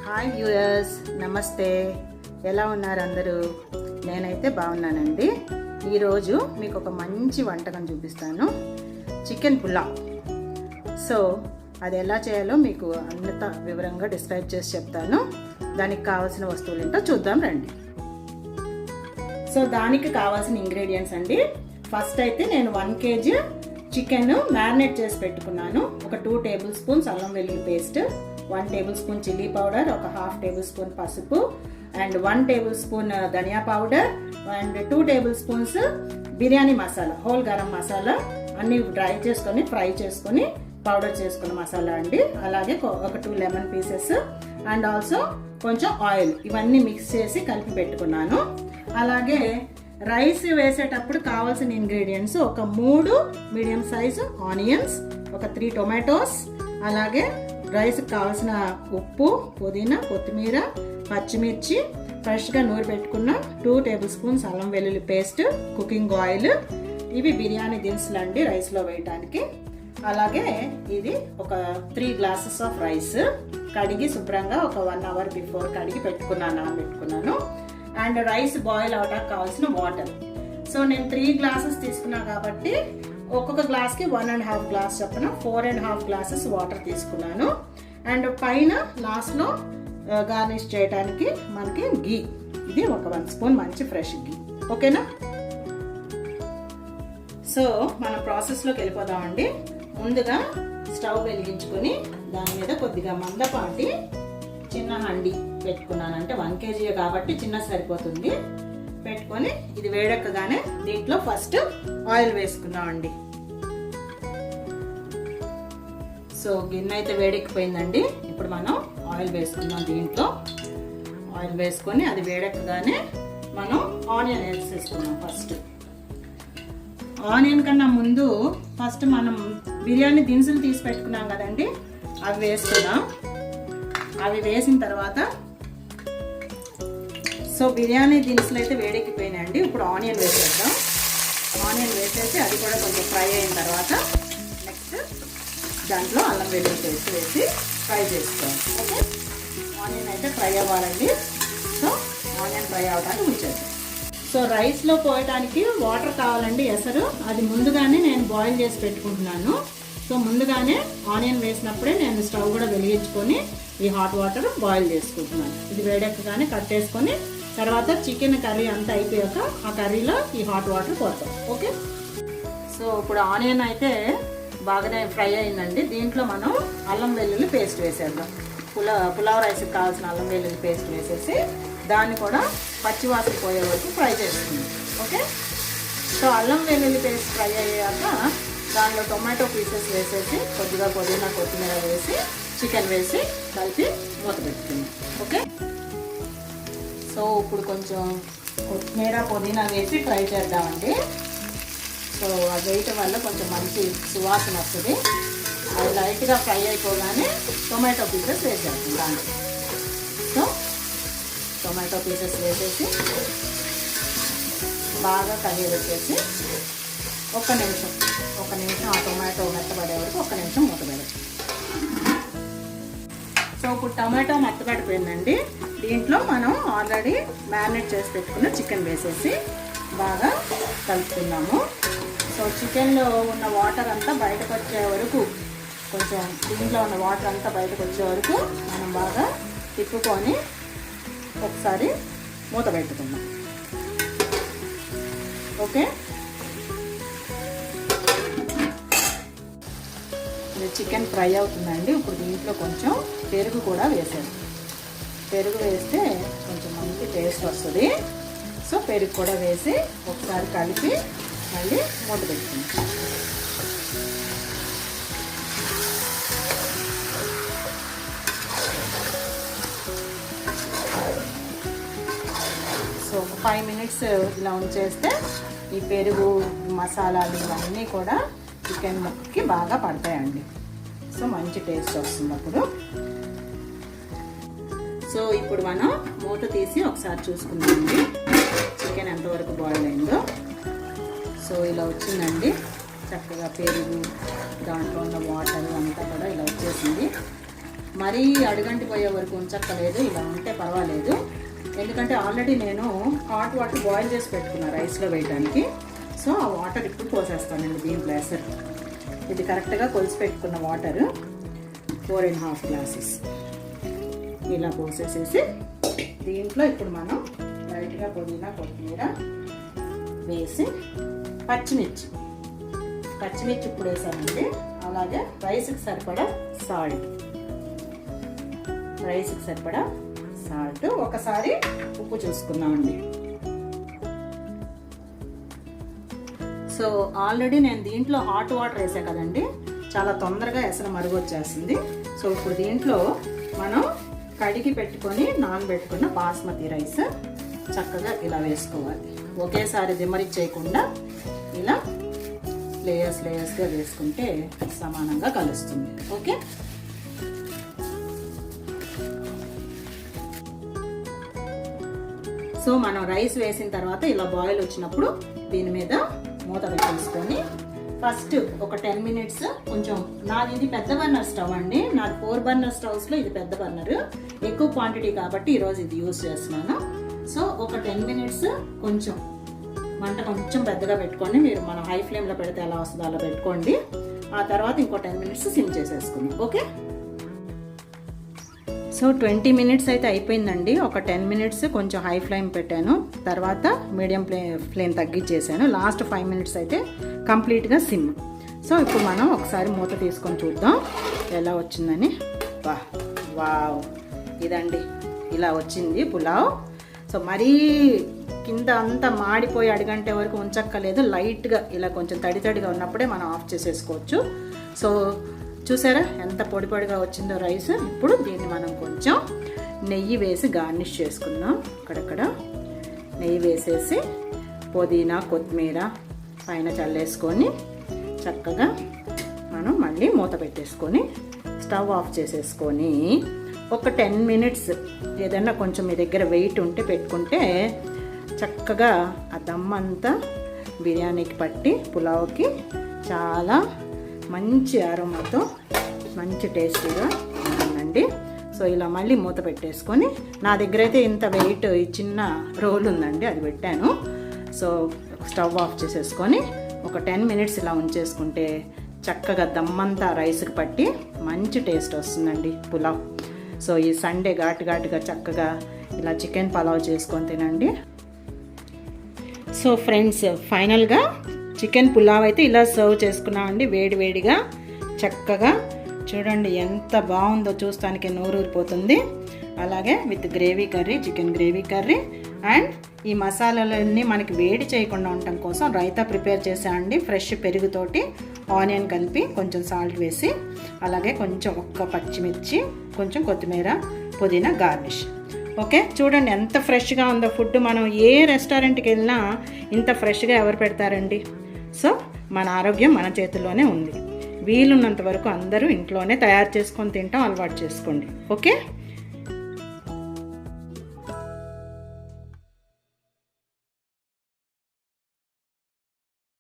Hi viewers, నమస్తే. ఎలా ఉన్నారు అందరూ? నేనైతే బాగున్నానండి. ఈరోజు మీకు ఒక మంచి వంటకం చూపిస్తాను, చికెన్ పులావ్. సో అది ఎలా చేయాలో మీకు అంత వివరంగా డిస్క్రైబ్ చేసి చెప్తాను. దానికి కావాల్సిన వస్తువులు ఏంటో చూద్దాం రండి. సో దానికి కావాల్సిన ఇంగ్రీడియంట్స్ అండి. ఫస్ట్ అయితే నేను 1 kg చికెన్ మ్యారినేట్ చేసి పెట్టుకున్నాను. ఒక 2 టేబుల్ స్పూన్స్ అల్లం వెల్లుల్లి paste, 1 table spoon chilli powder, ఒక 1/2 టేబుల్ స్పూన్ పసుపు, అండ్ 1 టేబుల్ స్పూన్ ధనియా powder, and 2 table spoons biryani masala, whole garam masala అన్ని ఫ్రై చేసుకొని పౌడర్ చేసుకున్న మసాలా అండి. అలాగే ఒక 2 లెమన్ పీసెస్ అండ్ ఆల్సో కొంచెం ఆయిల్, ఇవన్నీ మిక్స్ చేసి కలిపి పెట్టుకున్నాను. అలాగే రైస్ వేసేటప్పుడు కావాల్సిన ఇంగ్రీడియంట్స్ ఒక 3 మీడియం సైజు ఆనియన్స్, ఒక 3 టొమాటోస్, అలాగే రైస్కి కావాల్సిన ఉప్పు, పుదీనా, కొత్తిమీర, పచ్చిమిర్చి, ఫ్రెష్గా నూరి పెట్టుకున్న 2 టేబుల్ స్పూన్స్ అల్లం వెల్లుల్లి పేస్ట్, కుకింగ్ ఆయిల్. ఇవి బిర్యానీ దినుసులు అండి రైస్లో వేయటానికి. అలాగే ఇది ఒక 3 గ్లాసెస్ ఆఫ్ రైస్ కడిగి శుభ్రంగా ఒక 1 అవర్ బిఫోర్ కడిగి నానబెట్టుకున్నాను. అండ్ రైస్ బాయిల్ అవడానికి కావాల్సిన వాటర్. సో నేను 3 గ్లాసెస్ తీసుకున్నా కాబట్టి ఒక్కొక్క గ్లాస్కి 1.5 గ్లాస్ చొప్పున 4.5 గ్లాసెస్ వాటర్ తీసుకున్నాను. అండ్ పైన లాస్ట్లో గార్నిష్ చేయడానికి మనకి గీ, ఇది ఒక 1 స్పూన్ మంచి ఫ్రెష్ గీ. ఓకేనా? సో మన ప్రాసెస్లోకి వెళ్ళిపోదామండి. ముందుగా స్టవ్ వెలిగించుకొని దాని మీద కొద్దిగా మందపాటి చిన్న హండి పెట్టుకున్నాను. అంటే 1 kg కాబట్టి చిన్న సరిపోతుంది. పెట్టుకొని ఇది వేడెక్కగానే దీంట్లో ఫస్ట్ ఆయిల్ వేసుకున్నామండి. సో గిన్నె అయితే వేడెక్కిపోయిందండి. ఇప్పుడు మనం ఆయిల్ వేసుకున్నాం. దీంట్లో ఆయిల్ వేసుకొని అది వేడెక్కగానే మనం ఆనియన్ వేసేసుకున్నాం. ఫస్ట్ ఆనియన్ కన్నా ముందు ఫస్ట్ మనం బిర్యానీ దినుసులు తీసి పెట్టుకున్నాం కదండి, అవి వేసుకున్నాం. అవి వేసిన తర్వాత సో బిర్యానీ దినుసులు అయితే వేడెక్కిపోయినాయండి. ఇప్పుడు ఆనియన్ వేసేద్దాం. ఆనియన్ వేసేసి అది కూడా కొంచెం ఫ్రై అయిన తర్వాత నెక్స్ట్ దాంట్లో అల్లం వెల్లుల్లి పేస్ట్ వేసి ఫ్రై చేసుకోవాలి. ఓకే, ఆనియన్ అయితే ఫ్రై అవ్వాలండి. సో ఆనియన్ ఫ్రై అవ్వడానికి ఉంచేద్దాం. సో రైస్లో పోయటానికి వాటర్ కావాలండి, ఎసరు. అది ముందుగానే నేను బాయిల్ చేసి పెట్టుకుంటున్నాను. సో ముందుగానే ఆనియన్ వేసినప్పుడే నేను స్టవ్ కూడా వెలిగించుకొని ఈ హాట్ వాటర్ బాయిల్ చేసుకుంటున్నాను. ఇది వేడెక్కగానే కట్టేసుకొని తర్వాత చికెన్ కర్రీ అంతా అయిపోయాక ఆ కర్రీలో ఈ హాట్ వాటర్ పోతాం. ఓకే, సో ఇప్పుడు ఆనియన్ అయితే బాగానే ఫ్రై అయిందండి. దీంట్లో మనం అల్లం వెల్లుల్లి పేస్ట్ వేసేద్దాం. పులావ్ రైస్కి కావాల్సిన అల్లం వెల్లుల్లి పేస్ట్ వేసేసి దాన్ని కూడా పచ్చివాసన పోయే వరకు ఫ్రై చేసుకుందాం. ఓకే, సో అల్లం వెల్లుల్లి పేస్ట్ ఫ్రై అయ్యాక దానిలో టొమాటో పీసెస్ వేసేసి కొద్దిగా పుదీనా, కొత్తిమీర వేసి చికెన్ వేసి కలిపి మూత పెట్టుకుందాం. ఓకే, సో ఇప్పుడు కొంచెం కొత్తిమీర, పుదీనా వేసి ఫ్రై చేద్దామండి. సో అది వేయటం వల్ల కొంచెం మంచి సువాసన వస్తుంది. అది లైట్గా ఫ్రై అయిపోగానే టొమాటో పీసెస్ వేసేద్దాం దాంట్లో. సో టొమాటో పీసెస్ వేసేసి బాగా కలియబెట్టేసి ఒక నిమిషం ఆ టొమాటో మెత్తబడే వరకు 1 నిమిషం మూత పెడతాం. సో ఇప్పుడు టొమాటో మెత్తబడిపోయిందండి. దీంట్లో మనం ఆల్రెడీ మ్యారినేట్ చేసి పెట్టుకున్న చికెన్ వేసేసి బాగా కలుపుకున్నాము. సో చికెన్లో ఉన్న వాటర్ అంతా బయటకు వచ్చే వరకు, కొంచెం దీంట్లో ఉన్న వాటర్ అంతా బయటకు వచ్చే వరకు మనం బాగా తిప్పుకొని ఒకసారి మూత పెట్టుకుందాం. ఓకే, చికెన్ ఫ్రై అవుతుందండి. ఇప్పుడు దీంట్లో కొంచెం పెరుగు కూడా వేసాను. పెరుగు వేస్తే కొంచెం మంచి టేస్ట్ వస్తుంది. సో పెరుగు కూడా వేసి ఒకసారి కలిపి మళ్ళీ మూత పెట్టుకుంటాం. సో 5 మినిట్స్ ఇలా ఉంచేస్తే ఈ పెరుగు, మసాలాలు ఇవన్నీ కూడా చికెన్ ముక్కకి బాగా పడతాయండి. సో మంచి టేస్ట్ వస్తుంది అప్పుడు. సో ఇప్పుడు మనం మూత తీసి ఒకసారి చూసుకుందామండి చికెన్ ఎంతవరకు బాయిల్ అయిందో. సో ఇలా వచ్చిందండి, చక్కగా పెరుగు, దాంట్లో ఉన్న వాటర్ అంతా కూడా ఇలా వచ్చేసింది. మరీ అడుగంటి పోయే వరకు ఉంచక్కలేదు, ఇలా ఉంటే పర్వాలేదు. ఎందుకంటే ఆల్రెడీ నేను హాట్ వాటర్ బాయిల్ చేసి పెట్టుకున్నా రైస్లో వేయడానికి. సో ఆ వాటర్ ఇప్పుడు పోసేస్తానండి దీంట్లో ఎసరు. ఇది కరెక్ట్గా కొలిసి పెట్టుకున్న వాటరు 4.5 గ్లాసెస్ ఇలా పోసేసేసి దీంట్లో ఇప్పుడు మనం లైట్గా పుదీనా కొత్తిమీర వేసి పచ్చిమిర్చి ఇప్పుడు వేసానండి. అలాగే రైస్కి సరిపడా సాల్ట్, ఒకసారి ఉప్పు చూసుకుందామండి. సో ఆల్రెడీ నేను దీంట్లో హాట్ వాటర్ వేసా కదండి, చాలా తొందరగా ఎసరు మరుగొచ్చేసింది. సో ఇప్పుడు దీంట్లో మనం కడిగి పెట్టుకొని నానబెట్టుకున్న బాస్మతి రైస్ చక్కగా ఇలా వేసుకోవాలి. ఒకేసారి దిమ్మరిచ్చేయకుండా ఇలా లేయర్స్గా వేసుకుంటే సమానంగా కలుస్తుంది. ఓకే, సో మనం రైస్ వేసిన తర్వాత ఇలా బాయిల్ వచ్చినప్పుడు దీని మీద మూత పెట్టేసుకొని ఫస్ట్ ఒక 10 మినిట్స్ కొంచెం, నాది ఇది పెద్ద బర్నర్ స్టవ్ అండి, నాది 4 బర్నర్ స్టవ్స్లో ఇది పెద్ద బర్నర్, ఎక్కువ క్వాంటిటీ కాబట్టి ఈరోజు ఇది యూజ్ చేస్తున్నాను. సో ఒక 10 మినిట్స్ కొంచెం మంట కొంచెం పెద్దగా పెట్టుకోండి. మీరు మనం హై ఫ్లేమ్లో పెడితే ఎలా వస్తుందో అలా పెట్టుకోండి. ఆ తర్వాత ఇంకో 10 మినిట్స్ సిమ్ చేసేసుకుందాం. ఓకే, సో 20 మినిట్స్ అయితే అయిపోయిందండి. ఒక 10 మినిట్స్ కొంచెం హై ఫ్లేమ్ పెట్టాను, తర్వాత మీడియం ఫ్లేమ్ తగ్గించేసాను. లాస్ట్ 5 మినిట్స్ అయితే కంప్లీట్గా సిమ్. సో ఇప్పుడు మనం ఒకసారి మూత తీసుకొని చూద్దాం ఎలా వచ్చిందని. వావ్, ఇదండి ఇలా వచ్చింది పులావ్. సో మరీ కింద అంతా మాడిపోయి అడుగంటే వరకు ఉంచక్కలేదు, లైట్గా ఇలా కొంచెం తడిగా ఉన్నప్పుడే మనం ఆఫ్ చేసేసుకోవచ్చు. సో చూసారా ఎంత పొడి పొడిగా వచ్చిందో రైస్. ఇప్పుడు దీన్ని మనం కొంచెం నెయ్యి వేసి గార్నిష్ చేసుకుందాం. అక్కడక్కడ నెయ్యి వేసేసి పుదీనా కొత్తిమీర పైన చల్లేసుకొని చక్కగా మనం మళ్ళీ మూత పెట్టేసుకొని స్టవ్ ఆఫ్ చేసేసుకొని ఒక 10 మినిట్స్ ఏదన్నా కొంచెం మీ దగ్గర వెయిట్ ఉంటే పెట్టుకుంటే చక్కగా ఆ దమ్మంతా బిర్యానీకి పట్టి పులావ్కి చాలా మంచి అరోమాతో మంచి టేస్టీగా ఉంటుందండి. సో ఇలా మళ్ళీ మూత పెట్టేసుకొని, నా దగ్గర అయితే ఇంత వెయిట్ ఈ చిన్న రోల్ ఉందండి అది పెట్టాను. సో స్టవ్ ఆఫ్ చేసేసుకొని ఒక 10 మినిట్స్ ఇలా ఉంచేసుకుంటే చక్కగా దమ్మంతా రైస్కి పట్టి మంచి టేస్ట్ వస్తుందండి పులావ్. సో ఈ సండే ఘాటుగా చక్కగా ఇలా చికెన్ పలావ్ చేసుకొని తినండి. సో ఫ్రెండ్స్, ఫైనల్గా చికెన్ పులావ్ అయితే ఇలా సర్వ్ చేసుకున్నామండి వేడిగా. చక్కగా చూడండి ఎంత బాగుందో, చూస్తానికి నోరూరిపోతుంది. అలాగే with gravy curry, chicken gravy curry. And ఈ మసాలాలన్నీ మనకి వేడి చేయకుండా ఉండటం కోసం రైతా ప్రిపేర్ చేసామండి. ఫ్రెష్ పెరుగుతోటి ఆనియన్ కలిపి కొంచెం సాల్ట్ వేసి, అలాగే కొంచెం ఒక్క పచ్చిమిర్చి, కొంచెం కొత్తిమీర, పుదీనా గార్నిష్. ఓకే, చూడండి ఎంత ఫ్రెష్గా ఉందో ఫుడ్. మనం ఏ రెస్టారెంట్కి వెళ్ళినా ఇంత ఫ్రెష్గా ఎవరు పెడతారండి? సో మన ఆరోగ్యం మన చేతుల్లోనే ఉంది. వీలున్నంత వరకు అందరూ ఇంట్లోనే తయారు చేసుకొని తింటాం అలవాటు చేసుకోండి. ఓకే.